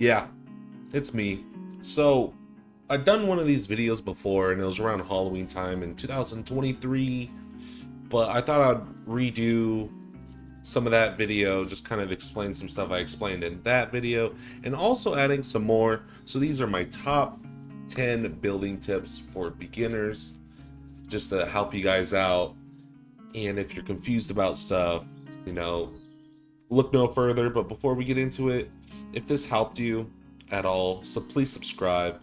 Yeah, it's me. So, I've done one of these videos before, and it was around Halloween time in 2023, but I thought I'd redo some of that video, just kind of explain some stuff I explained in that video, and also adding some more. So these are my top 10 building tips for beginners, just to help you guys out. And if you're confused about stuff, you know, look no further. But before we get into it, if this helped you at all, so please subscribe,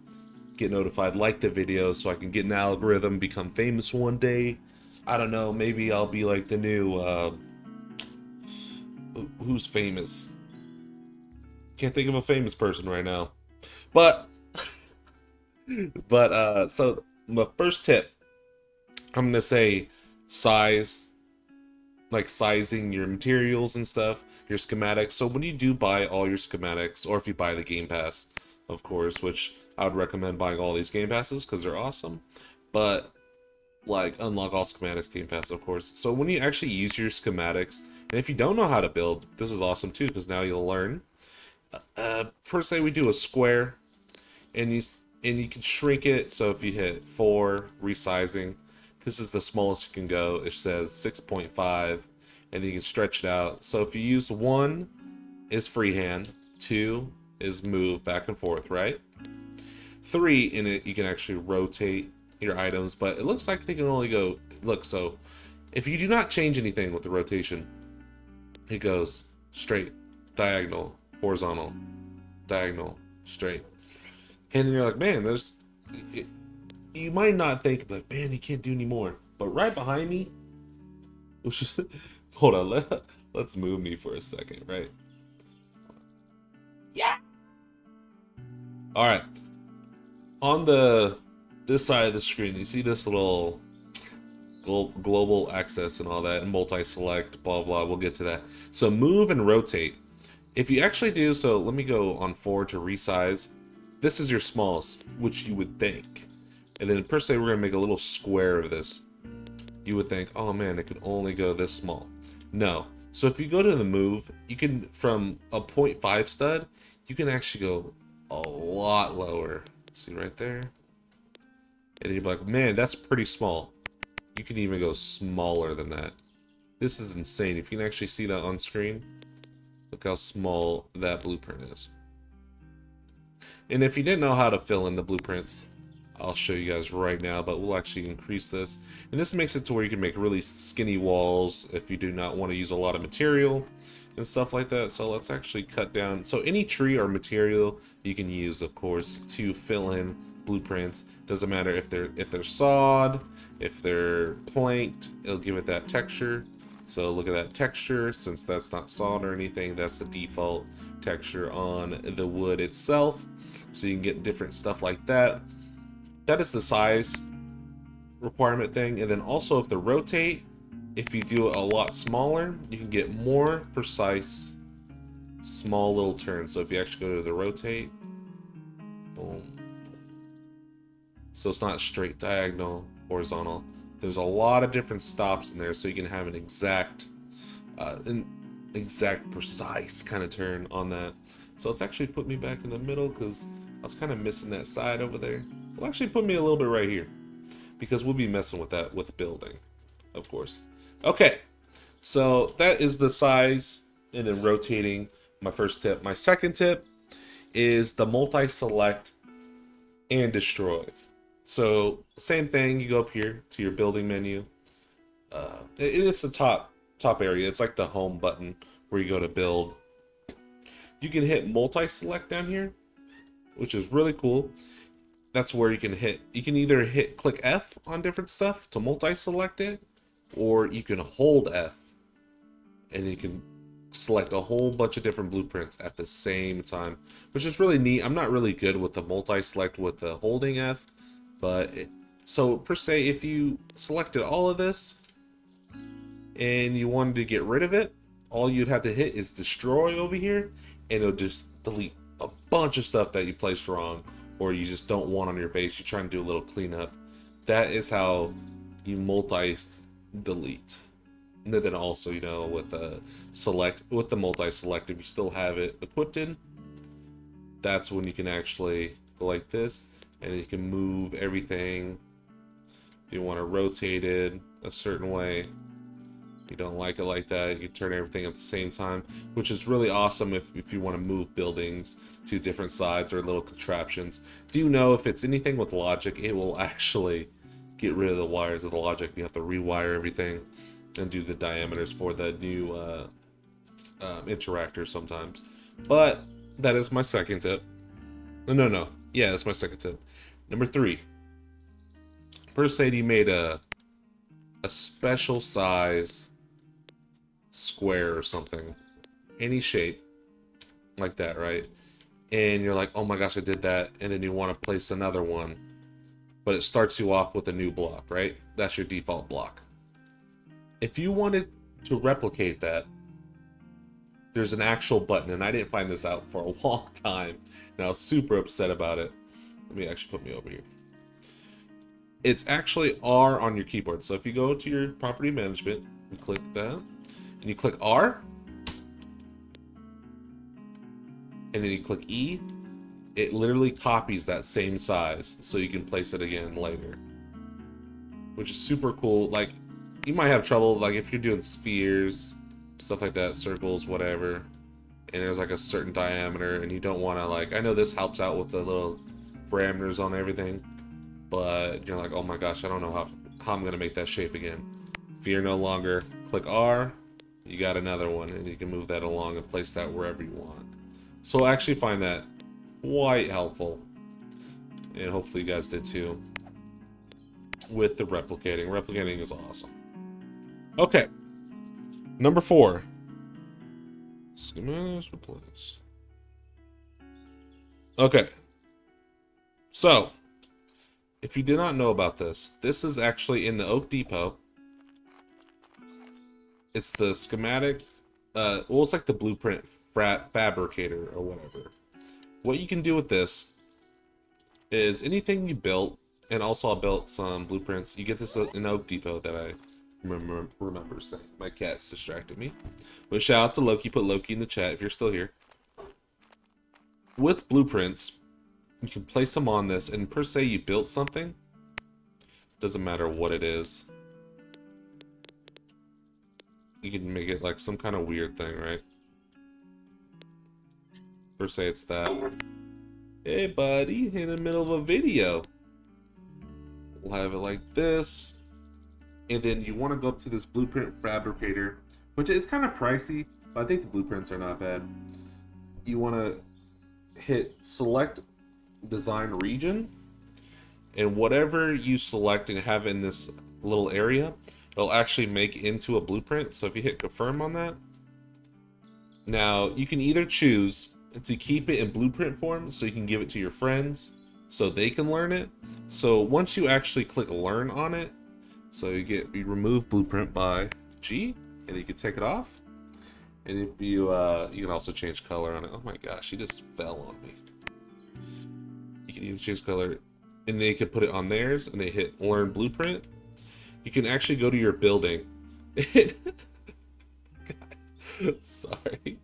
get notified, like the video so I can get an algorithm, become famous one day. I don't know, maybe I'll be like the new who's famous? Can't think of a famous person right now. But so my first tip, I'm gonna say size, like sizing your materials and stuff, your schematics. So when you do buy all your schematics, or if you buy the Game Pass, of course, which I would recommend buying all these Game Passes because they're awesome. But like unlock all schematics Game Pass, of course. So when you actually use your schematics, and if you don't know how to build, this is awesome too because now you'll learn. Per se, we do a square, and you can shrink it. So if you hit 4 resizing, this is the smallest you can go. It says 6.5, and then you can stretch it out. So if you use 1 is freehand, 2 is move back and forth, right? 3 in it you can actually rotate your items, but it looks like they can only go look. So if you do not change anything with the rotation, it goes straight, diagonal, horizontal, diagonal, straight. And then you're like, man, you might not think, but man, you can't do any more. But right behind me, which is, hold on, let's move me for a second, right? Yeah. All right. On this side of the screen, you see this little global access and all that, and multi-select, blah blah. We'll get to that. So move and rotate. If you actually do so, let me go on 4 to resize. This is your smallest, which you would think. And then per se, we're gonna make a little square of this. You would think, oh man, it can only go this small. No. So if you go to the move, you can, from a 0.5 stud, you can actually go a lot lower. See right there? And you're like, man, that's pretty small. You can even go smaller than that. This is insane. If you can actually see that on screen, look how small that blueprint is. And if you didn't know how to fill in the blueprints, I'll show you guys right now, but we'll actually increase this. And this makes it to where you can make really skinny walls if you do not want to use a lot of material and stuff like that. So let's actually cut down. So any tree or material you can use, of course, to fill in blueprints. Doesn't matter if they're sawed, if they're planked, it'll give it that texture. So look at that texture. Since that's not sawed or anything, that's the default texture on the wood itself. So you can get different stuff like that. That is the size requirement thing. And then also if the rotate, if you do it a lot smaller, you can get more precise small little turns. So if you actually go to the rotate, boom. So it's not straight, diagonal, horizontal. There's a lot of different stops in there, so you can have an exact precise kind of turn on that. So it's actually put me back in the middle because I was kind of missing that side over there. It'll actually put me a little bit right here because we'll be messing with that with building, of course. Okay, so that is the size and then rotating, my first tip. My second tip is the multi-select and destroy. So same thing, you go up here to your building menu. It's the top area. It's like the home button where you go to build. You can hit multi-select down here, which is really cool. That's where you can either click F on different stuff to multi-select it, or you can hold F and you can select a whole bunch of different blueprints at the same time, which is really neat. I'm not really good with the multi-select with the holding F, but so per se, if you selected all of this and you wanted to get rid of it, all you'd have to hit is destroy over here, and it'll just delete a bunch of stuff that you placed wrong or you just don't want on your base. You're trying to do a little cleanup. That is how you multi-delete. And then also, you know, with the multi-select, if you still have it equipped in, that's when you can actually go like this, and you can move everything. If you want to rotate it a certain way, you don't like it like that, you turn everything at the same time, which is really awesome if you want to move buildings to different sides or little contraptions. Do you know if it's anything with logic, it will actually get rid of the wires of the logic. You have to rewire everything and do the diameters for the new interactors sometimes. But that is my second tip. No. Yeah, that's my second tip. Number 3. Per se, you made a special size square or something, any shape like that, right? And you're like, oh my gosh, I did that, and then you want to place another one, but it starts you off with a new block, right? That's your default block. If you wanted to replicate that, there's an actual button, and I didn't find this out for a long time, and I was super upset about it. Let me actually put me over here. It's actually R on your keyboard. So if you go to your property management and click that, and you click R, and then you click E, it literally copies that same size so you can place it again later, which is super cool. Like, you might have trouble, like if you're doing spheres, stuff like that, circles, whatever, and there's like a certain diameter, and you don't want to, like, I know this helps out with the little parameters on everything, but you're like, oh my gosh, I don't know how I'm gonna make that shape again. Fear no longer. Click R, you got another one, and you can move that along and place that wherever you want. So I actually find that quite helpful, and hopefully you guys did too, with the replicating. Replicating is awesome. Okay, number 4. Schematics replace. Okay, so if you did not know about this, this is actually in the Oak Depot. It's the schematic, well, it's like the blueprint fabricator or whatever. What you can do with this is anything you built, and also I built some blueprints. You get this in Oak Depot that I remember saying. My cat's distracted me. But shout out to Loki. Put Loki in the chat if you're still here. With blueprints, you can place them on this, and per se you built something. Doesn't matter what it is. You can make it like some kind of weird thing, right? Per se it's that. Hey buddy, in the middle of a video. We'll have it like this. And then you want to go up to this blueprint fabricator, which is kind of pricey, but I think the blueprints are not bad. You want to hit select design region, and whatever you select and have in this little area, it'll actually make into a blueprint. So if you hit confirm on that, now you can either choose to keep it in blueprint form so you can give it to your friends so they can learn it. So once you actually click learn on it, so you remove blueprint by G, and you can take it off. And if you you can also change color on it. Oh my gosh, he just fell on me. You can either change color, and they can put it on theirs, and they hit learn blueprint. You can actually go to your building. Sorry.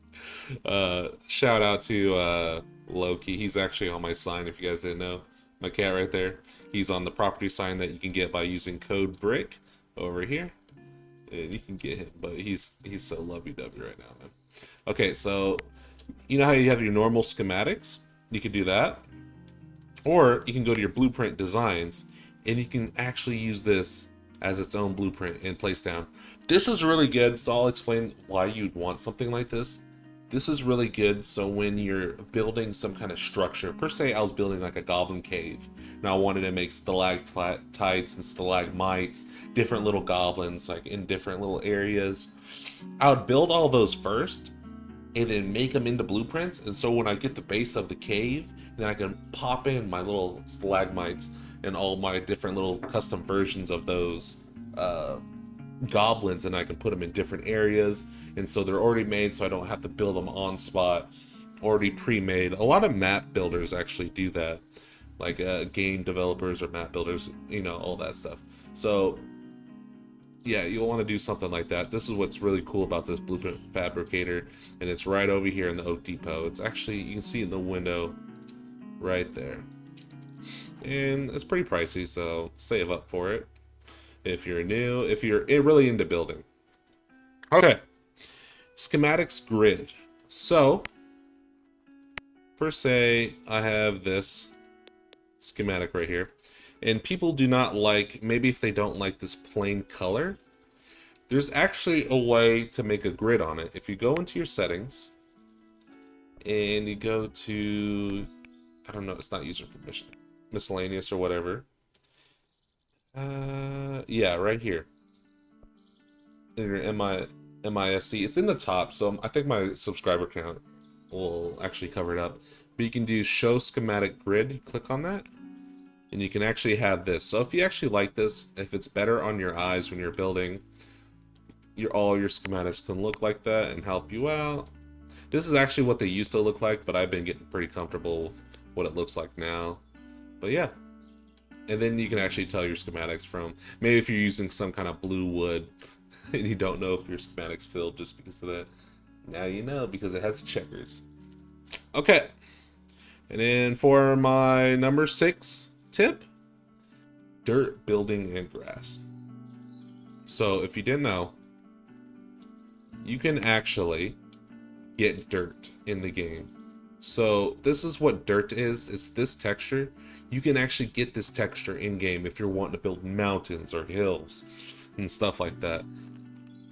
Shout out to Loki. He's actually on my sign, if you guys didn't know. My cat right there. He's on the property sign that you can get by using code BRICK over here. And you can get him, but he's so lovey-dovey right now, man. Okay, so you know how you have your normal schematics? You can do that. Or you can go to your blueprint designs, and you can actually use this as its own blueprint and place down. This is really good, so I'll explain why you'd want something like this. This is really good, so when you're building some kind of structure, per se I was building like a goblin cave, and I wanted to make stalactites and stalagmites, different little goblins like in different little areas. I would build all those first, and then make them into blueprints, and so when I get the base of the cave, then I can pop in my little stalagmites and all my different little custom versions of those goblins, and I can put them in different areas, and so they're already made, so I don't have to build them on spot, already pre-made. A lot of map builders actually do that, like game developers or map builders, you know, all that stuff. So yeah, you'll want to do something like that. This is what's really cool about this blueprint fabricator, and it's right over here in the Oak Depot. It's actually, you can see in the window right there. And it's pretty pricey, so save up for it if you're new, if you're really into building. Okay, schematics grid. So, per se, I have this schematic right here. And people do not like, maybe if they don't like this plain color, there's actually a way to make a grid on it. If you go into your settings, and you go to, I don't know, it's not user permission, miscellaneous or whatever. Yeah, right here. In your MISC, it's in the top, so I think my subscriber count will actually cover it up. But you can do show schematic grid, you click on that, and you can actually have this. So if you actually like this, if it's better on your eyes when you're building, all your schematics can look like that and help you out. This is actually what they used to look like, but I've been getting pretty comfortable with what it looks like now. But yeah. And then you can actually tell your schematics from, maybe if you're using some kind of blue wood and you don't know if your schematics filled just because of that. Now you know, because it has checkers. Okay. And then for my number 6 tip, dirt, building, and grass. So if you didn't know, you can actually get dirt in the game. So this is what dirt is. It's this texture. You can actually get this texture in game if you're wanting to build mountains or hills and stuff like that.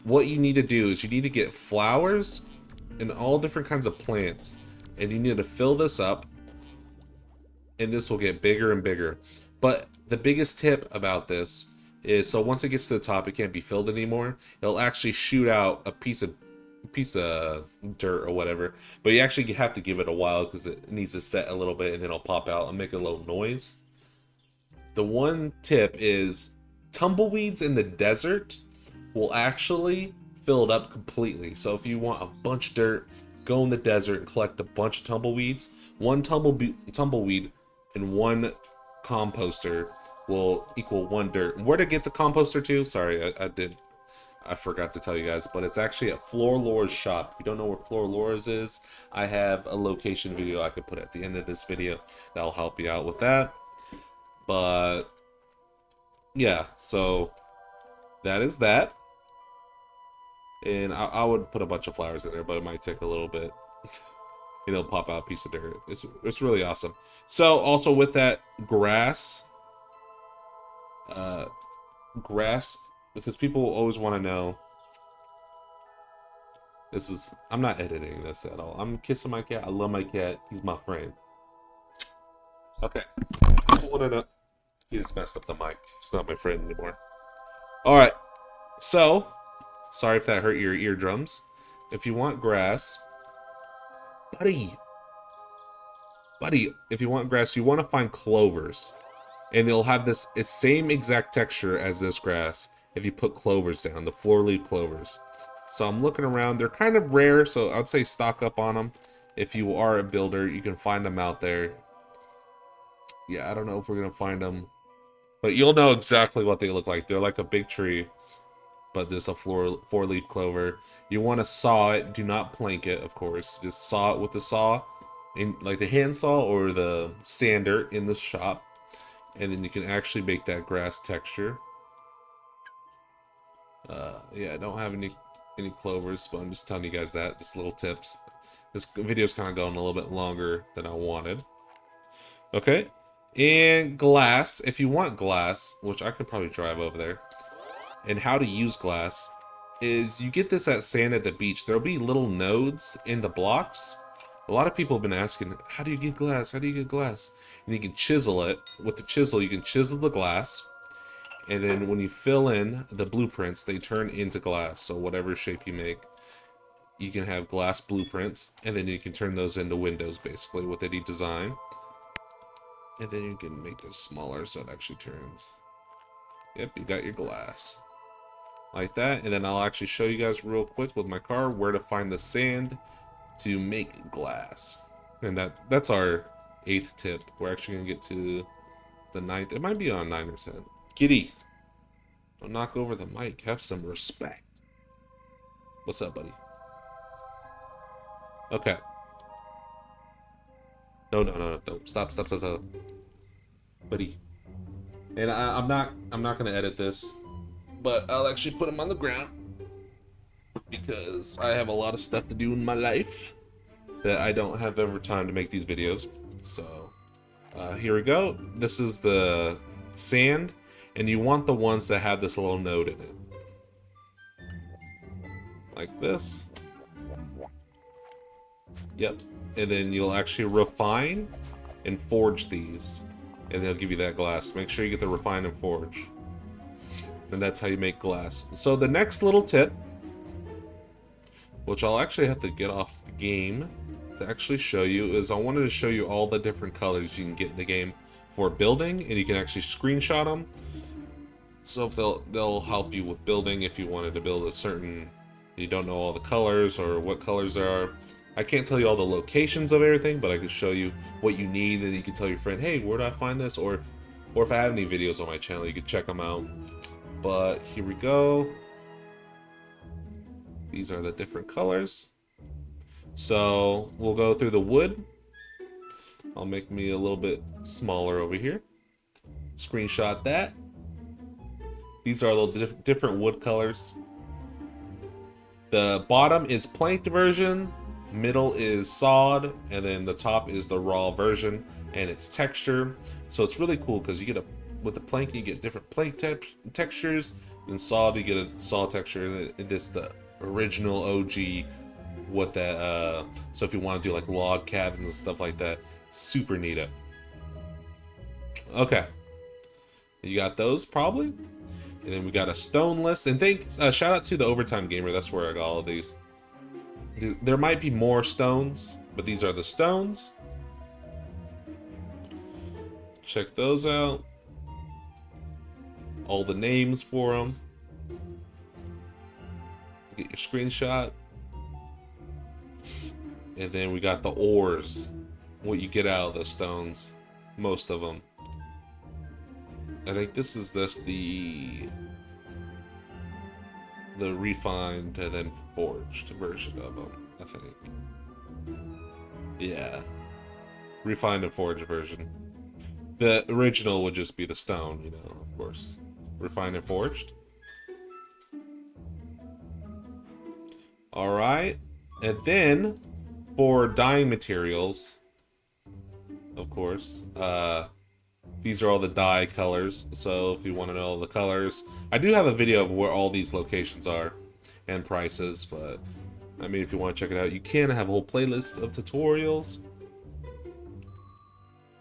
What you need to do is you need to get flowers and all different kinds of plants, and you need to fill this up, and this will get bigger and bigger. But the biggest tip about this is, so once it gets to the top, it can't be filled anymore. It'll actually shoot out a piece of dirt or whatever, but you actually have to give it a while because it needs to set a little bit, and then it'll pop out and make a little noise. The one tip is tumbleweeds in the desert will actually fill it up completely. So if you want a bunch of dirt, go in the desert and collect a bunch of tumbleweeds. One tumbleweed and one composter will equal 1 dirt. And where to get the composter to? Sorry, I forgot to tell you guys, but it's actually at Floor Lores shop. If you don't know where Floor Lores is, I have a location video I could put at the end of this video that'll help you out with that. But yeah, so that is that. And I would put a bunch of flowers in there, but it might take a little bit. It'll pop out a piece of dirt. It's really awesome. So also with that, grass, because people always want to know. I'm not editing this at all. I'm kissing my cat. I love my cat. He's my friend. Okay. People want to know. He just messed up the mic. He's not my friend anymore. Alright. So, sorry if that hurt your eardrums. If you want grass, buddy, if you want grass, you want to find clovers. And they'll have this same exact texture as this grass if you put clovers down, the floor leaf clovers. So I'm looking around. They're kind of rare, so I'd say stock up on them. If you are a builder, you can find them out there. Yeah, I don't know if we're going to find them, but you'll know exactly what they look like. They're like a big tree, but just a four-leaf clover. You want to saw it. Do not plank it, of course. Just saw it with the saw, like the hand saw or the sander in the shop. And then you can actually make that grass texture. Yeah, I don't have any clovers, but I'm just telling you guys that, just little tips. This video's kind of going a little bit longer than I wanted. Okay, and glass. If you want glass, which I could probably drive over there, and how to use glass is you get this at sand at the beach. There'll be little nodes in the blocks. A lot of people have been asking, how do you get glass? How do you get glass? And you can chisel it. With the chisel, you can chisel the glass. And then when you fill in the blueprints, they turn into glass. So whatever shape you make, you can have glass blueprints. And then you can turn those into windows, basically, with any design. And then you can make this smaller so it actually turns. Yep, you got your glass. Like that. And then I'll actually show you guys real quick with my car where to find the sand to make glass. And that's our 8th tip. We're actually gonna get to the 9th. It might be on 9 or 10. Kitty, don't knock over the mic. Have some respect. What's up, buddy? Okay. No. Don't. Stop. Buddy. And I'm not gonna edit this, but I'll actually put him on the ground because I have a lot of stuff to do in my life that I don't have ever time to make these videos. So here we go. This is the sand, and you want the ones that have this little node in it, like this. Yep. And then you'll actually refine and forge these, and they'll give you that glass. Make sure you get the refine and forge, and that's how you make glass. So the next little tip, which I'll actually have to get off the game to actually show you, is I wanted to show you all the different colors you can get in the game for building, and you can actually screenshot them. So if they'll help you with building if you wanted to build a certain, you don't know all the colors or what colors there are. I can't tell you all the locations of everything, but I can show you what you need, and you can tell your friend, hey, where do I find this? Or if I have any videos on my channel, you can check them out. But here we go. These are the different colors. So we'll go through the wood. I'll make me a little bit smaller over here. Screenshot that. These are the different wood colors. The bottom is planked version, middle is sawed, and then the top is the raw version, and it's texture. So it's really cool because you get with the plank you get different plank textures, and sawed you get a saw texture, and this the original OG. What that so if you want to do like log cabins and stuff like that, super neato. Okay, you got those probably, and then we got a stone list. And shout out to the Overtime Gamer. That's where I got all of these. There might be more stones, but these are the stones. Check those out. All the names for them. Get your screenshot. And then we got the ores. What you get out of the stones. Most of them. I think this is the refined and then forged version of them, I think. Yeah. Refined and forged version. The original would just be the stone, you know, of course. Refined and forged. Alright. And then, for dyeing materials, of course, these are all the dye colors. So if you want to know all the colors, I do have a video of where all these locations are and prices, but I mean, if you want to check it out, you can. Have a whole playlist of tutorials.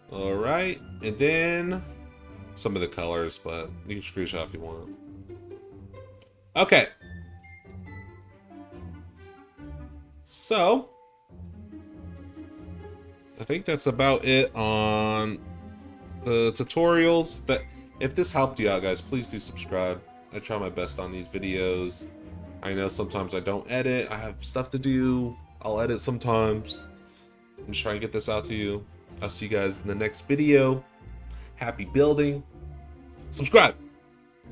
All right, and then some of the colors, but you can screenshot if you want. Okay. So, I think that's about it on the tutorials. That if this helped you out, guys, please do subscribe. I try my best on these videos. I know sometimes I don't edit. I have stuff to do. I'll edit sometimes. I'm just trying to get this out to you. I'll see you guys in the next video. Happy building. Subscribe.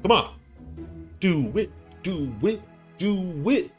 Come on. Do it. Do it. Do it.